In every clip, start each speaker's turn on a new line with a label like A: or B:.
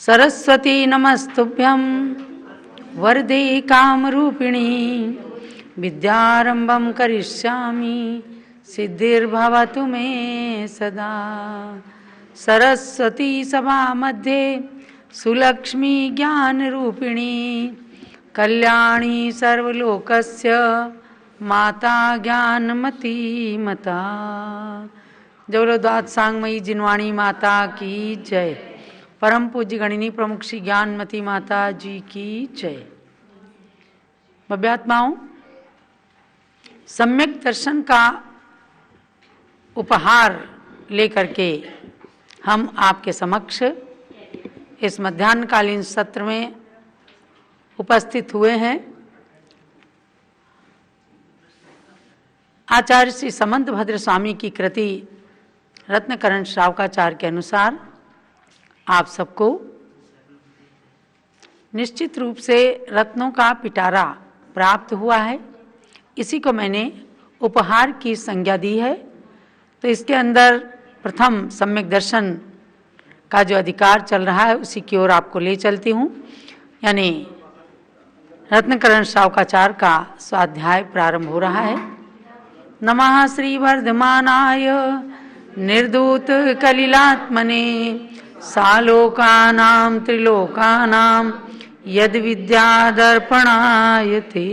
A: सरस्वती नमस्तुभ्यं वरदे कामरूपिणी विद्यारंभं करिष्यामि सिद्धिर्भवतु मे सदा। सरस्वती सभा मध्ये सुलक्ष्मी ज्ञानरूपिणी कल्याणी सर्वलोकस्य माता ज्ञानमती मता। जवलो द्वाद सांगमयी जिनवाणी माता की जय। परम पूज्य गणिनी प्रमुख श्री ज्ञानमती माता जी की जय। भव्यात्माओं, सम्यक दर्शन का उपहार लेकर के हम आपके समक्ष इस मध्याह्नकालीन सत्र में उपस्थित हुए हैं। आचार्य श्री समंत भद्र स्वामी की कृति रत्नकरण श्रावकाचार्य के अनुसार आप सबको निश्चित रूप से रत्नों का पिटारा प्राप्त हुआ है। इसी को मैंने उपहार की संज्ञा दी है। तो इसके अंदर प्रथम सम्यक दर्शन का जो अधिकार चल रहा है उसी की ओर आपको ले चलती हूँ। यानी रत्नकरण श्रावकाचार्य का स्वाध्याय प्रारंभ हो रहा है। नमः श्री वर्धमानाय निर्दूत कलिलात्मने सालोकानां त्रिलोकानां यद विद्यादर्पणाय ते।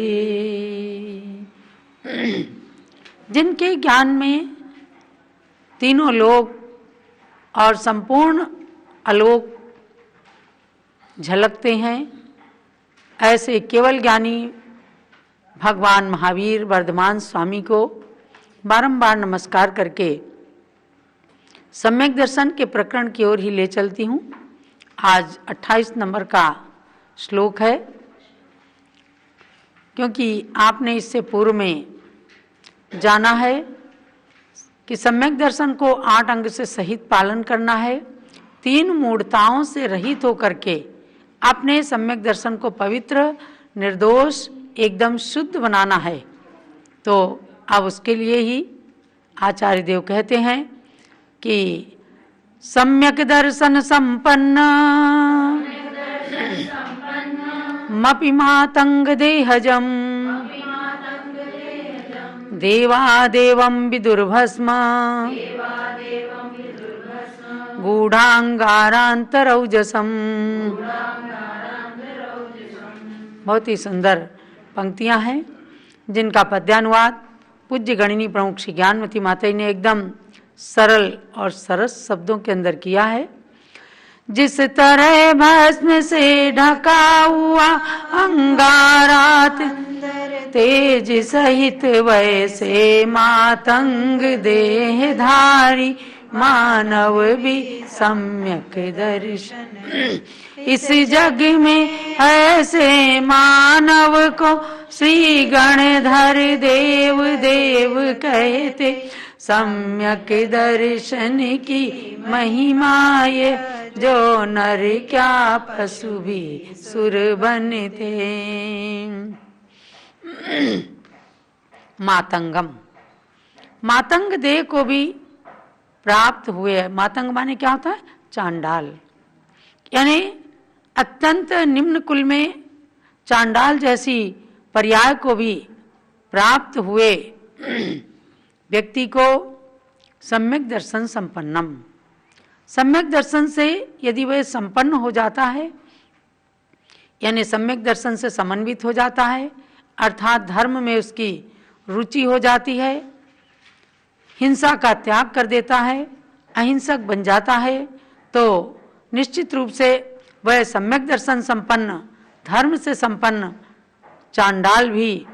A: जिनके ज्ञान में तीनों लोक और संपूर्ण आलोक झलकते हैं, ऐसे केवल ज्ञानी भगवान महावीर वर्धमान स्वामी को बारंबार नमस्कार करके सम्यक दर्शन के प्रकरण की ओर ही ले चलती हूँ। आज 28 नंबर का श्लोक है, क्योंकि आपने इससे पूर्व में जाना है कि सम्यक दर्शन को 8 अंग से सहित पालन करना है, 3 मूढ़ताओं से रहित होकर के अपने सम्यक दर्शन को पवित्र, निर्दोष, एकदम शुद्ध बनाना है। तो अब उसके लिए ही आचार्य देव कहते हैं कि सम्यक दर्शन संपन्न मपि मातंग देहजम देवादेवं विदुर्भस्म गूढ़ांगारांतरौजसम। बहुत ही सुंदर पंक्तियां हैं जिनका पद्यानुवाद पूज्य गणिनी प्रमुख श्री ज्ञानमती माता ने एकदम सरल और सरस शब्दों के अंदर किया है। जिस तरह भस्म से ढका हुआ अंगारात तेज सहित वैसे मातंग देहधारी मानव भी सम्यक दर्शन। इस जग में ऐसे मानव को श्री गणधर देव देव कहते। सम्यक दर्शन की महिमा ये जो नर क्या पशु भी सुर बनते। मातंगम, मातंग देह को भी प्राप्त हुए। मातंग माने क्या होता है? चांडाल, यानी अत्यंत निम्न कुल में चांडाल जैसी पर्याय को भी प्राप्त हुए व्यक्ति को सम्यक दर्शन संपन्नम। सम्यक दर्शन से यदि वह संपन्न हो जाता है, यानी सम्यक दर्शन से समन्वित हो जाता है, अर्थात धर्म में उसकी रुचि हो जाती है, हिंसा का त्याग कर देता है, अहिंसक बन जाता है, तो निश्चित रूप से वह सम्यक दर्शन संपन्न, धर्म से संपन्न चांडाल भी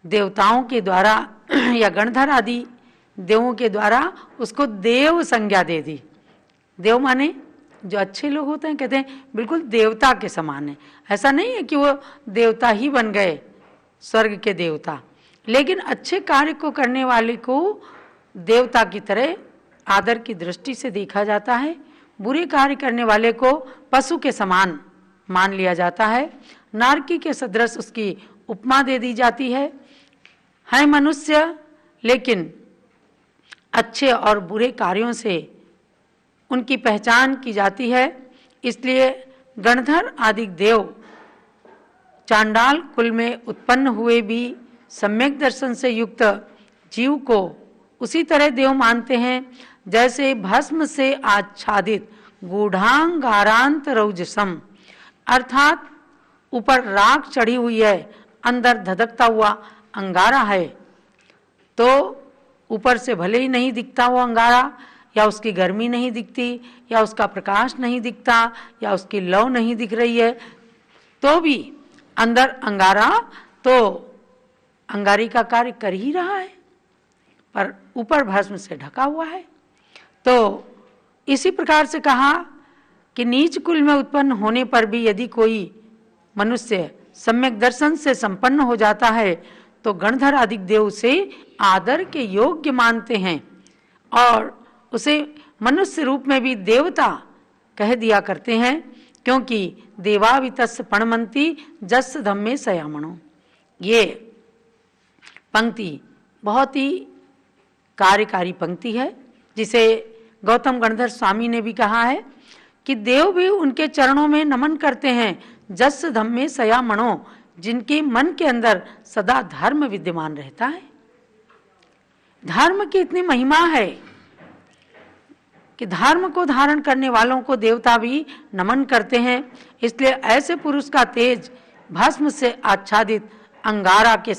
A: देवताओं के द्वारा या गणधर आदि देवों के द्वारा उसको देव संज्ञा दे दी। देव माने जो अच्छे लोग होते हैं, कहते हैं बिल्कुल देवता के समान है। ऐसा नहीं है कि वो देवता ही बन गए, स्वर्ग के देवता, लेकिन अच्छे कार्य को करने वाले को देवता की तरह आदर की दृष्टि से देखा जाता है। बुरे कार्य करने वाले को पशु के समान मान लिया जाता है। नारकी के सदृश उसकी उपमा दे दी जाती है मनुष्य, लेकिन अच्छे और बुरे कार्यों से उनकी पहचान की जाती है। इसलिए गणधर आदि देव चांडाल कुल में उत्पन्न हुए भी सम्यक दर्शन से युक्त जीव को उसी तरह देव मानते हैं जैसे भस्म से आच्छादित गूढ़ांगारांत रौजसम, अर्थात ऊपर राख चढ़ी हुई है, अंदर धधकता हुआ अंगारा है, तो ऊपर से भले ही नहीं दिखता वो अंगारा, या उसकी गर्मी नहीं दिखती, या उसका प्रकाश नहीं दिखता, या उसकी लौ नहीं दिख रही है, तो भी अंदर अंगारा तो अंगारी का कार्य कर ही रहा है, पर ऊपर भस्म से ढका हुआ है। तो इसी प्रकार से कहा कि नीच कुल में उत्पन्न होने पर भी यदि कोई मनुष्य सम्यक दर्शन से संपन्न हो जाता है तो गणधर आदि देव उसे आदर के योग्य मानते हैं और उसे मनुष्य रूप में भी देवता कह दिया करते हैं, क्योंकि देवावितस्य पणमंती जस धम्मे सयामणो। ये पंक्ति बहुत ही कार्यकारी पंक्ति है, जिसे गौतम गणधर स्वामी ने भी कहा है कि देव भी उनके चरणों में नमन करते हैं, जस धम्मे सयामणो, जिनके मन के अंदर सदा धर्म विद्यमान रहता है। धर्म की इतनी महिमा है कि धर्म को धारण करने वालों को देवता भी नमन करते हैं। इसलिए ऐसे पुरुष का तेज भस्म से आच्छादित अंगारा के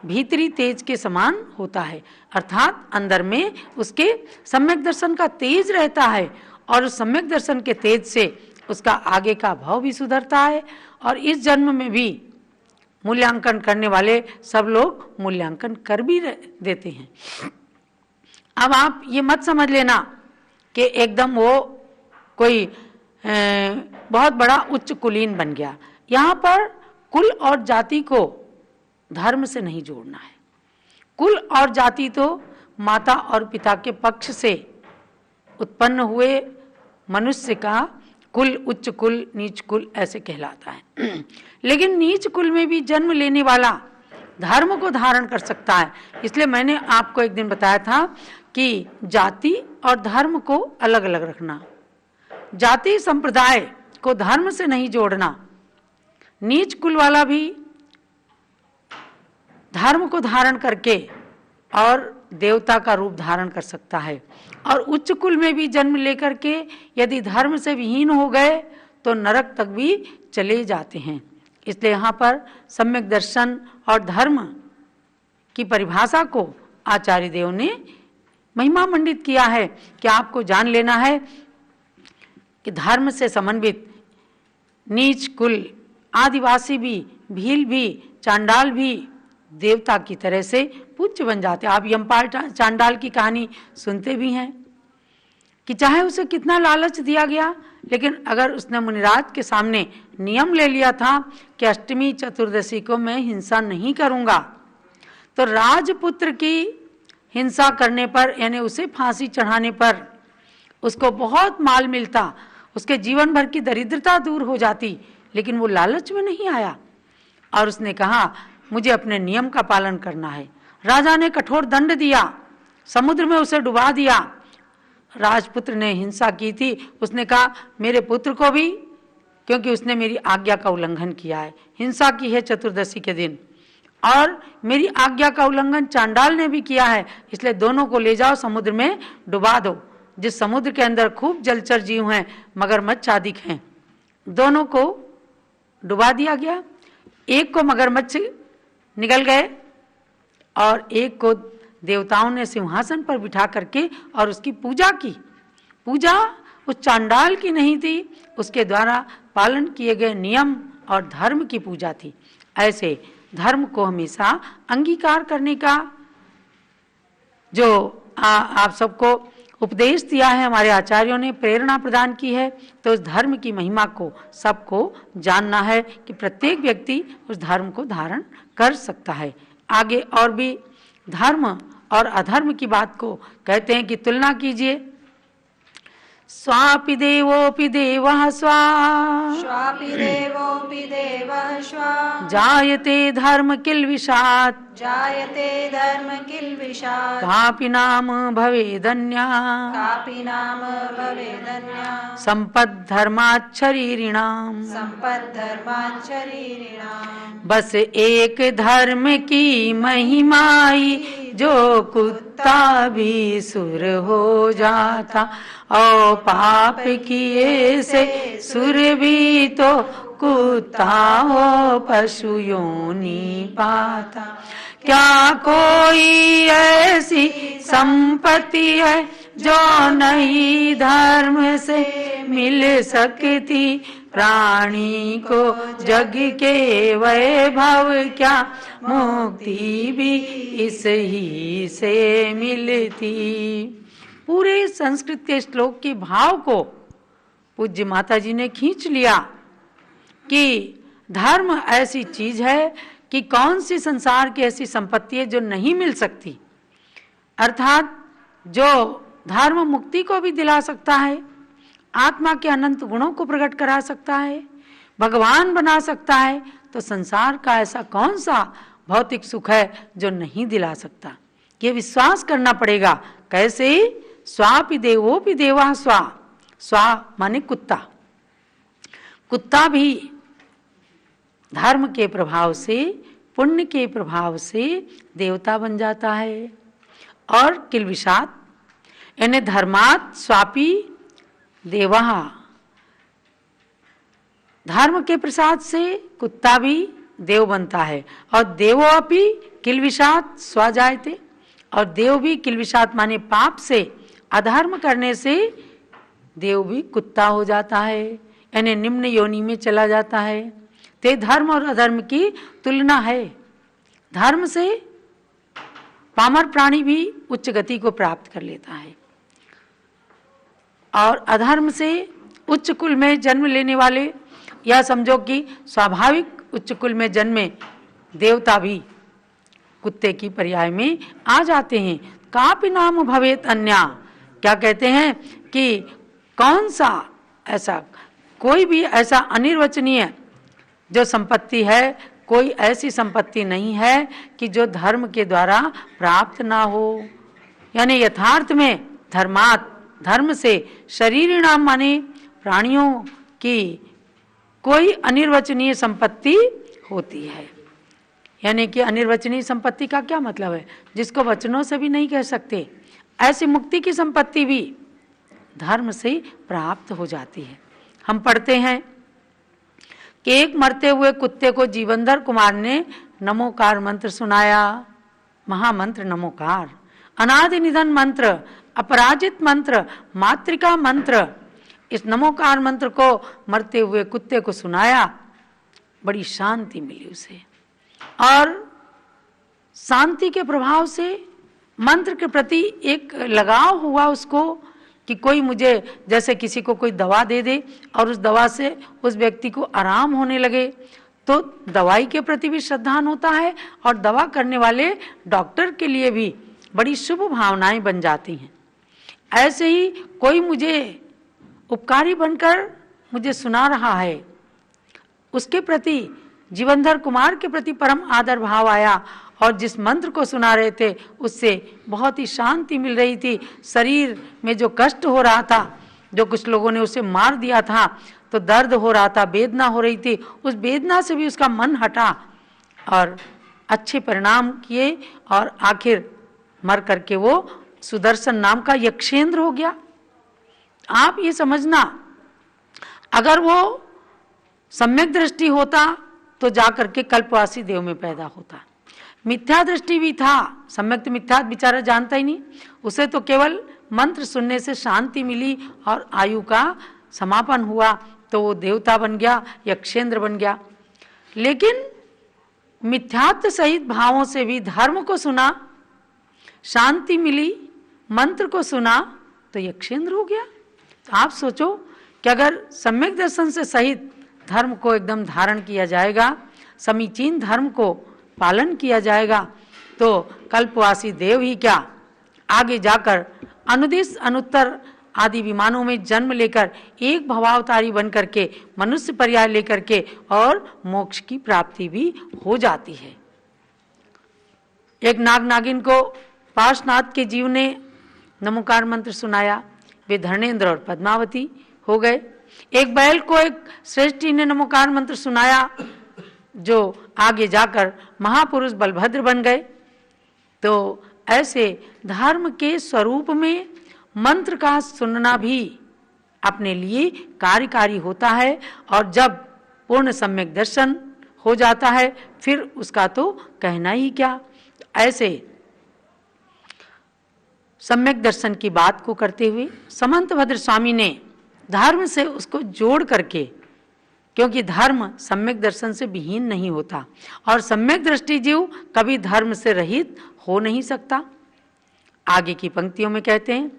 A: भीतरी तेज के समान होता है, अर्थात अंदर में उसके सम्यक दर्शन का तेज रहता है और उस सम्यक दर्शन के तेज से उसका आगे का भाव भी सुधरता है और इस जन्म में भी मूल्यांकन करने वाले सब लोग मूल्यांकन कर भी देते हैं। अब आप ये मत समझ लेना कि एकदम वो कोई बहुत बड़ा उच्च कुलीन बन गया। यहाँ पर कुल और जाति को धर्म से नहीं जोड़ना है। कुल और जाति तो माता और पिता के पक्ष से उत्पन्न हुए मनुष्य का कुल, उच्च कुल, नीच कुल ऐसे कहलाता है। लेकिन नीच कुल में भी जन्म लेने वाला धर्म को धारण कर सकता है। इसलिए मैंने आपको एक दिन बताया था कि जाति और धर्म को अलग अलग रखना, जाति संप्रदाय को धर्म से नहीं जोड़ना। नीच कुल वाला भी धर्म को धारण करके और देवता का रूप धारण कर सकता है, और उच्च कुल में भी जन्म लेकर के यदि धर्म से विहीन हो गए तो नरक तक भी चले जाते हैं। इसलिए यहाँ पर सम्यक दर्शन और धर्म की परिभाषा को आचार्य देव ने महिमा मंडित किया है कि आपको जान लेना है कि धर्म से समन्वित नीच कुल, आदिवासी भी, भील भी, चांडाल भी देवता की तरह से पूज्य बन जाते। आप यमपाल चांडाल की कहानी सुनते भी हैं कि चाहे उसे कितना लालच दिया गया, लेकिन अगर उसने मुनिराज के सामने नियम ले लिया था कि अष्टमी चतुर्दशी को मैं हिंसा नहीं करूंगा, तो राजपुत्र की हिंसा करने पर यानी उसे फांसी चढ़ाने पर उसको बहुत माल मिलता, उसके जीवन भर की दरिद्रता दूर हो जाती। लेकिन वो लालच में नहीं आया और उसने कहा मुझे अपने नियम का पालन करना है। राजा ने कठोर दंड दिया, समुद्र में उसे डुबा दिया। राजपुत्र ने हिंसा की थी, उसने कहा मेरे पुत्र को भी, क्योंकि उसने मेरी आज्ञा का उल्लंघन किया है, हिंसा की है चतुर्दशी के दिन, और मेरी आज्ञा का उल्लंघन चांडाल ने भी किया है, इसलिए दोनों को ले जाओ समुद्र में डुबा दो। जिस समुद्र के अंदर खूब जलचर जीव हैं, मगरमच्छ आदि हैं, दोनों को डुबा दिया गया। एक को मगरमच्छ निगल गए और एक को देवताओं ने सिंहासन पर बिठा करके और उसकी पूजा की। पूजा उस चांडाल की नहीं थी, उसके द्वारा पालन किए गए नियम और धर्म की पूजा थी। ऐसे धर्म को हमेशा अंगीकार करने का जो आप सबको उपदेश दिया है, हमारे आचार्यों ने प्रेरणा प्रदान की है, तो उस धर्म की महिमा को सबको जानना है कि प्रत्येक व्यक्ति उस धर्म को धारण कर सकता है। आगे और भी धर्म और अधर्म की बात को कहते हैं कि तुलना कीजिए। स्वापि देवोऽपि देवः स्वा
B: स्वापि देवोऽपि देवः स्वा
A: जायते धर्म किल्बिषात्
B: जायते धर्म किल्बिषात्
A: कापि नाम भवेदन्या
B: कापि नाम भवेदन्या
A: सम्पद्धर्मात् शरीरिणाम्
B: सम्पद्धर्मात् शरीरिणाम्।
A: बस एक धर्म की महिमाई जो कुत्ता भी सुर हो जाता और पाप किए से सुर भी तो कुत्ता हो पशु योनि पाता। क्या कोई ऐसी संपत्ति है जो नहीं धर्म से मिल सकती। प्राणी को जग के वैभव क्या मुक्ति भी इस ही से मिलती। पूरे संस्कृत के श्लोक के भाव को पूज्य माता जी ने खींच लिया कि धर्म ऐसी चीज है कि कौन सी संसार की ऐसी संपत्ति है जो नहीं मिल सकती। अर्थात जो धर्म मुक्ति को भी दिला सकता है, आत्मा के अनंत गुणों को प्रकट करा सकता है, भगवान बना सकता है, तो संसार का ऐसा कौन सा भौतिक सुख है जो नहीं दिला सकता। ये विश्वास करना पड़ेगा। कैसे? स्वापि देवोपि देवा स्वा। स्वा माने कुत्ता। कुत्ता भी धर्म के प्रभाव से, पुण्य के प्रभाव से देवता बन जाता है। और किल्बिषात् यानी धर्मात् स्वापि देवा, धर्म के प्रसाद से कुत्ता भी देव बनता है। और देवो अपि किल्बिषात् स्वा जायते, और देव भी किल्बिषात् माने पाप से, अधर्म करने से देव भी कुत्ता हो जाता है, यानी निम्न योनि में चला जाता है। ते धर्म और अधर्म की तुलना है। धर्म से पामर प्राणी भी उच्च गति को प्राप्त कर लेता है, और अधर्म से उच्च कुल में जन्म लेने वाले, या समझो कि स्वाभाविक उच्च कुल में जन्मे देवता भी कुत्ते की पर्याय में आ जाते हैं। कापि नाम भवेत अन्या, क्या कहते हैं कि कौन सा ऐसा, कोई भी ऐसा अनिर्वचनीय जो संपत्ति है, कोई ऐसी संपत्ति नहीं है कि जो धर्म के द्वारा प्राप्त ना हो। यानी यथार्थ में धर्मात्, धर्म से शरीरिणाम माने प्राणियों की कोई अनिर्वचनीय संपत्ति होती है। यानी कि अनिर्वचनीय संपत्ति का क्या मतलब है? जिसको वचनों से भी नहीं कह सकते, ऐसी मुक्ति की संपत्ति भी धर्म से प्राप्त हो जाती है। हम पढ़ते हैं कि एक मरते हुए कुत्ते को जीवनधर कुमार ने नमोकार मंत्र सुनाया। महामंत्र नमोकार, अनादि निधन मंत्र, अपराजित मंत्र, मातृका मंत्र। इस नमोकार मंत्र को मरते हुए कुत्ते को सुनाया, बड़ी शांति मिली उसे, और शांति के प्रभाव से मंत्र के प्रति एक लगाव हुआ उसको कि कोई मुझे, जैसे किसी को कोई दवा दे दे और उस दवा से उस व्यक्ति को आराम होने लगे, तो दवाई के प्रति भी श्रद्धान होता है, और दवा करने वाले डॉक्टर के लिए भी बड़ी शुभ भावनाएं बन जाती हैं। ऐसे ही कोई मुझे उपकारी बनकर मुझे सुना रहा है, उसके प्रति, जीवनधर कुमार के प्रति परम आदर भाव आया, और जिस मंत्र को सुना रहे थे उससे बहुत ही शांति मिल रही थी। शरीर में जो कष्ट हो रहा था, जो कुछ लोगों ने उसे मार दिया था, तो दर्द हो रहा था, वेदना हो रही थी, उस वेदना से भी उसका मन हटा और अच्छे परिणाम किए, और आखिर मर करके वो सुदर्शन नाम का यक्षेंद्र हो गया। आप ये समझना, अगर वो सम्यक दृष्टि होता तो जाकर के कल्पवासी देव में पैदा होता। मिथ्या दृष्टि भी था, सम्यक मिथ्या बेचारा जानता ही नहीं, उसे तो केवल मंत्र सुनने से शांति मिली और आयु का समापन हुआ, तो वो देवता बन गया, यक्षेंद्र बन गया। लेकिन मिथ्यात्व सहित भावों से भी धर्म को सुना, शांति मिली, मंत्र को सुना, तो यक्षेंद्र हो गया। तो आप सोचो कि अगर सम्यक दर्शन से सहित धर्म को एकदम धारण किया जाएगा, समीचीन धर्म को पालन किया जाएगा, तो कल्पवासी देव ही क्या, आगे जाकर अनुदिश अनुत्तर आदि विमानों में जन्म लेकर एक भवावतारी बन करके मनुष्य पर्याय लेकर के और मोक्ष की प्राप्ति भी हो जाती है। एक नाग नागिन को पार्श्वनाथ के जीव ने नमोकार मंत्र सुनाया, वे धर्मेंद्र और पद्मावती हो गए। एक बैल को एक श्रेष्ठी ने नमोकार मंत्र सुनाया, जो आगे जाकर महापुरुष बलभद्र बन गए। तो ऐसे धर्म के स्वरूप में मंत्र का सुनना भी अपने लिए कार्यकारी होता है, और जब पूर्ण सम्यक दर्शन हो जाता है फिर उसका तो कहना ही क्या। ऐसे सम्यक दर्शन की बात को करते हुए समंत भद्र स्वामी ने धर्म से उसको जोड़ करके, क्योंकि धर्म सम्यक दर्शन से विहीन नहीं होता और सम्यक दृष्टि जीव कभी धर्म से रहित हो नहीं सकता। आगे की पंक्तियों में कहते हैं,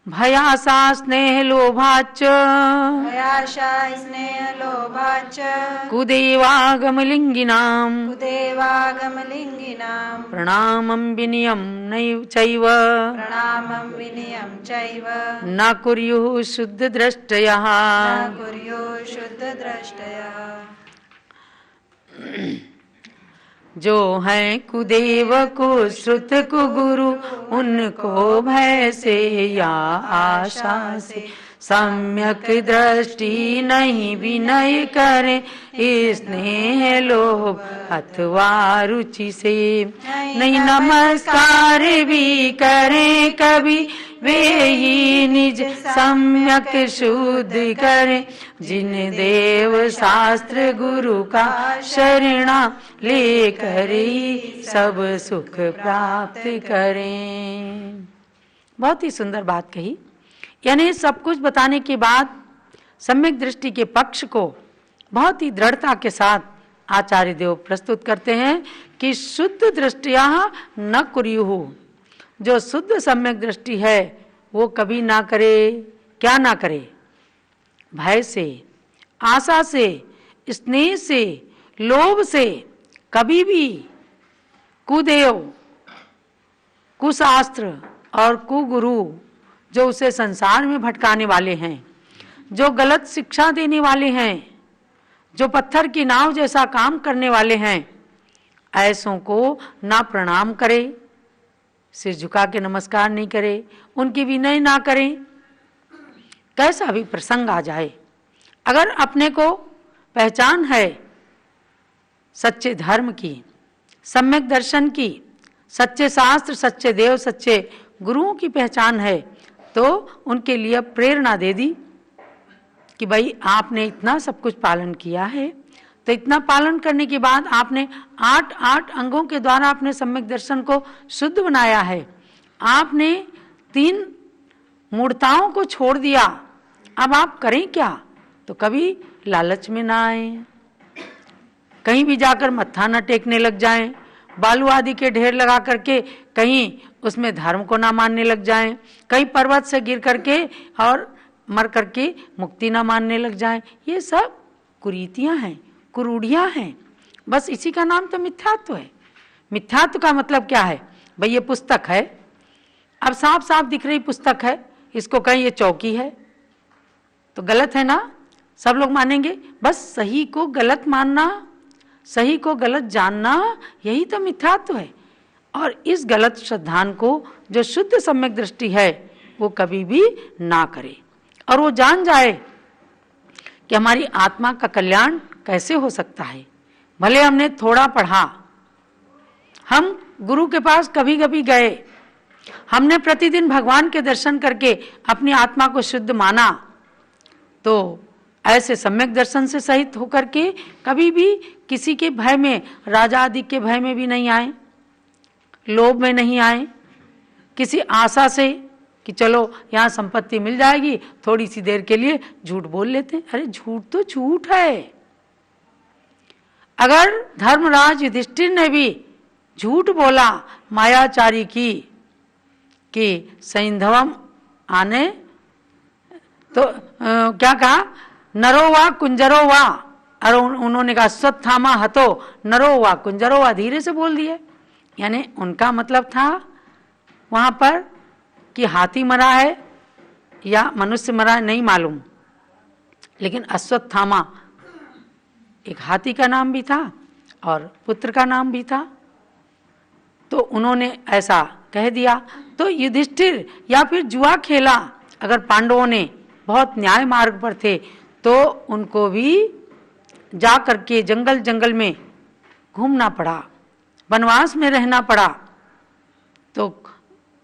A: भयासा स्नेह लोभाच
B: भयाशा स्नेह लोभाच
A: कुदेवागमलिंगिनाम
B: कुदेवागमलिंगिनां
A: प्रणामं विनयं नैव चैव
B: प्रणामं विनयं चैव
A: न कुर्युः शुद्ध दृष्टयः
B: न कुर्युः शुद्ध दृष्टयः।
A: जो हैं कुदेव कुश्रुत कुगुरु उनको भय से या आशा से सम्यक दृष्टि नहीं विनय करें स्नेह लोभ अथवा रुचि से नहीं नमस्कार भी करें कभी वे ही निज सम्यक शुद्ध करें जिन देव शास्त्र गुरु का शरणा लेकर ही सब सुख प्राप्त करें। बहुत ही सुंदर बात कही। यानी सब कुछ बताने के बाद सम्यक दृष्टि के पक्ष को बहुत ही दृढ़ता के साथ आचार्य देव प्रस्तुत करते हैं कि शुद्ध दृष्टिया न कुर्युहु, जो शुद्ध सम्यक दृष्टि है वो कभी ना करे। क्या ना करे? भय से, आशा से, स्नेह से, लोभ से कभी भी कुदेव, कुशास्त्र और कुगुरु जो उसे संसार में भटकाने वाले हैं, जो गलत शिक्षा देने वाले हैं, जो पत्थर की नाव जैसा काम करने वाले हैं, ऐसों को ना प्रणाम करे, सिर झुका के नमस्कार नहीं करे, उनकी विनय ना करें। कैसा भी प्रसंग आ जाए, अगर अपने को पहचान है सच्चे धर्म की, सम्यक दर्शन की, सच्चे शास्त्र, सच्चे देव, सच्चे गुरुओं की पहचान है, तो उनके लिए प्रेरणा दे दी कि भाई आपने इतना सब कुछ पालन किया है, तो इतना पालन करने के बाद आपने 8 अंगों के द्वारा अपने सम्यक दर्शन को शुद्ध बनाया है, आपने 3 मूर्ताओं को छोड़ दिया, अब आप करें क्या? तो कभी लालच में ना आए, कहीं भी जाकर मत्था न टेकने लग जाएं, बालू आदि के ढेर लगा करके कहीं उसमें धर्म को ना मानने लग जाएं, कहीं पर्वत से गिर करके और मर करके मुक्ति ना मानने लग जाएं। ये सब कुरीतियां हैं, कुरूढ़ियां हैं। बस इसी का नाम तो मिथ्यात्व है। मिथ्यात्व का मतलब क्या है? भाई ये पुस्तक है, अब साफ साफ दिख रही पुस्तक है, इसको कहीं ये चौकी है तो गलत है ना, सब लोग मानेंगे। बस सही को गलत मानना, सही को गलत जानना, यही तो मिथ्यात्व है। और इस गलत श्रद्धान को जो शुद्ध सम्यक दृष्टि है वो कभी भी ना करे, और वो जान जाए कि हमारी आत्मा का कल्याण कैसे हो सकता है। भले हमने थोड़ा पढ़ा, हम गुरु के पास कभी कभी गए, हमने प्रतिदिन भगवान के दर्शन करके अपनी आत्मा को शुद्ध माना, तो ऐसे सम्यक दर्शन से सहित होकर के कभी भी किसी के भय में, राजा आदि के भय में भी नहीं आए, लोभ में नहीं आए, किसी आशा से कि चलो यहाँ संपत्ति मिल जाएगी, थोड़ी सी देर के लिए झूठ बोल लेते हैं। अरे झूठ तो झूठ है। अगर धर्मराज युधिष्ठिर ने भी झूठ बोला मायाचारी की कि सैंधवम आने, तो क्या कहा? नरो वा कुंजरो वा, और उन्होंने कहा स्वत्थामा हतो नरो वा कुंजरो वा, धीरे से बोल दिए। यानी उनका मतलब था वहां पर कि हाथी मरा है या मनुष्य मरा नहीं मालूम, लेकिन अश्वत्थामा एक हाथी का नाम भी था और पुत्र का नाम भी था, तो उन्होंने ऐसा कह दिया। तो युधिष्ठिर या फिर जुआ खेला, अगर पांडवों ने बहुत न्याय मार्ग पर थे तो उनको भी जा करके जंगल जंगल में घूमना पड़ा, वनवास में रहना पड़ा। तो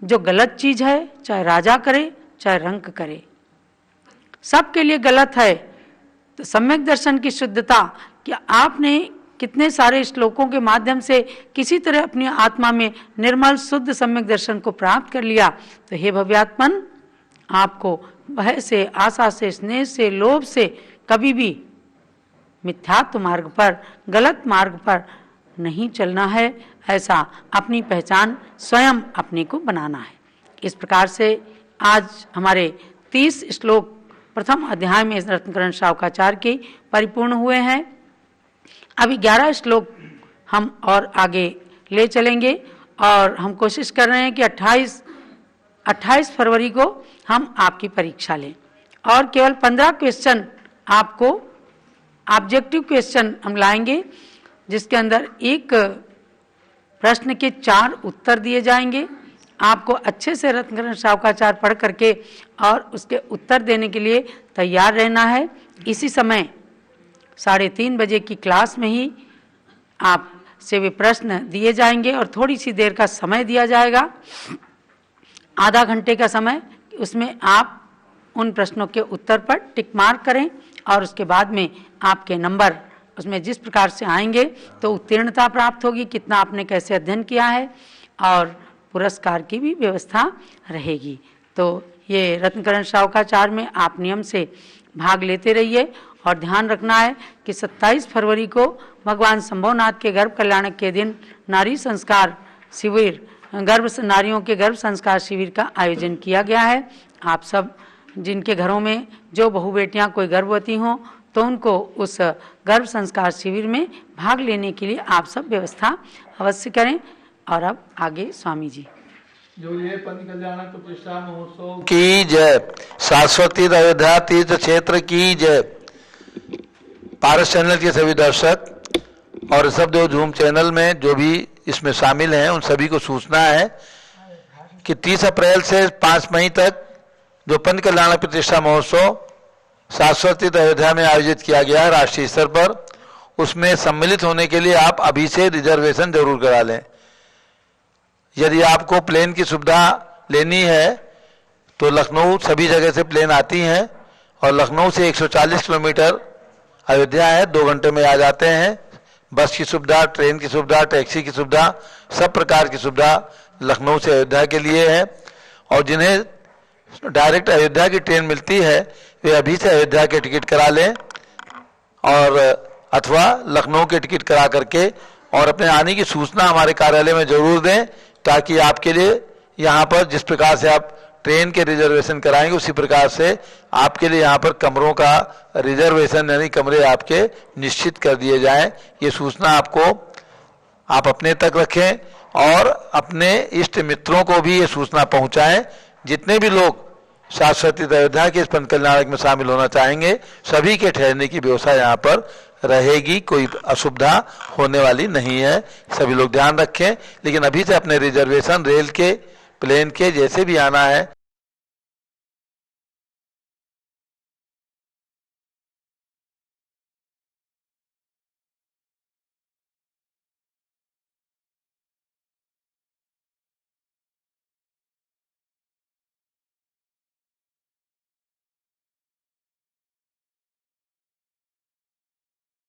A: जो गलत चीज है, चाहे राजा करे चाहे रंक करे, सबके लिए गलत है। तो सम्यक दर्शन की शुद्धता कि आपने कितने सारे श्लोकों के माध्यम से किसी तरह अपनी आत्मा में निर्मल शुद्ध सम्यक दर्शन को प्राप्त कर लिया। तो हे भव्यात्मन, आपको भय से, आशा से, स्नेह से, लोभ से कभी भी मिथ्यात्व मार्ग पर, गलत मार्ग पर नहीं चलना है। ऐसा अपनी पहचान स्वयं अपने को बनाना है। इस प्रकार से आज हमारे 30 श्लोक प्रथम अध्याय में रत्नकरण शावकाचार्य के परिपूर्ण हुए हैं। अभी 11 श्लोक हम और आगे ले चलेंगे और हम कोशिश कर रहे हैं कि 28 फरवरी को हम आपकी परीक्षा लें और केवल 15 क्वेश्चन आपको ऑब्जेक्टिव क्वेश्चन हम लाएंगे, जिसके अंदर एक प्रश्न के 4 उत्तर दिए जाएंगे। आपको अच्छे से रत्नकरण शावकाचार्य पढ़ करके और उसके उत्तर देने के लिए तैयार रहना है। इसी समय 3:30 बजे की क्लास में ही आप से वे प्रश्न दिए जाएंगे और थोड़ी सी देर का समय दिया जाएगा, आधा घंटे का समय। उसमें आप उन प्रश्नों के उत्तर पर टिक मार्क करें और उसके बाद में आपके नंबर उसमें जिस प्रकार से आएंगे तो उत्तीर्णता प्राप्त होगी, कितना आपने कैसे अध्ययन किया है, और पुरस्कार की भी व्यवस्था रहेगी। तो ये रत्नकरण शावकाचार्य में आप नियम से भाग लेते रहिए और ध्यान रखना है कि 27 फरवरी को भगवान संभवनाथ के गर्भ कल्याणक के दिन नारी संस्कार शिविर, नारियों के गर्भ संस्कार शिविर का आयोजन किया गया है। आप सब जिनके घरों में जो बहू बेटियां कोई गर्भवती हों तो उनको उस गर्भ संस्कार शिविर में भाग लेने के लिए आप सब व्यवस्था अवश्य करें। और अब आगे स्वामी जी।
C: जो ये पंच कल्याणक प्रतिष्ठा महोत्सव की जय, शाश्वती अयोध्या तीर्थ क्षेत्र की जय। पारस चैनल के सभी दर्शक और सब जो झूम चैनल में जो भी इसमें शामिल हैं उन सभी को सूचना है कि 30 अप्रैल से 5 मई तक जो पंच कल्याणक प्रतिष्ठा महोत्सव शाश्वती अयोध्या में आयोजित किया गया है राष्ट्रीय स्तर पर, उसमें सम्मिलित होने के लिए आप अभी से रिजर्वेशन जरूर करा लें। यदि आपको प्लेन की सुविधा लेनी है तो लखनऊ सभी जगह से प्लेन आती हैं और लखनऊ से 140 किलोमीटर अयोध्या है, 2 घंटे में आ जाते हैं। बस की सुविधा, ट्रेन की सुविधा, टैक्सी की सुविधा, सब प्रकार की सुविधा लखनऊ से अयोध्या के लिए है। और जिन्हें डायरेक्ट अयोध्या की ट्रेन मिलती है वे अभी से अयोध्या के टिकट करा लें और अथवा लखनऊ के टिकट करा करके और अपने आने की सूचना हमारे कार्यालय में जरूर दें, ताकि आपके लिए यहाँ पर जिस प्रकार से आप ट्रेन के रिजर्वेशन कराएंगे उसी प्रकार से आपके लिए यहाँ पर कमरों का रिजर्वेशन यानी कमरे आपके निश्चित कर दिए जाएं। ये सूचना आपको आप अपने तक रखें और अपने इष्ट मित्रों को भी ये सूचना पहुँचाएं। जितने भी लोग शाश्वती अयोध्या के इस पंच कल्याणक में शामिल होना चाहेंगे सभी के ठहरने की व्यवस्था यहाँ पर रहेगी, कोई असुविधा होने वाली नहीं है। सभी लोग ध्यान रखें, लेकिन अभी से अपने रिजर्वेशन रेल के, प्लेन के, जैसे भी आना है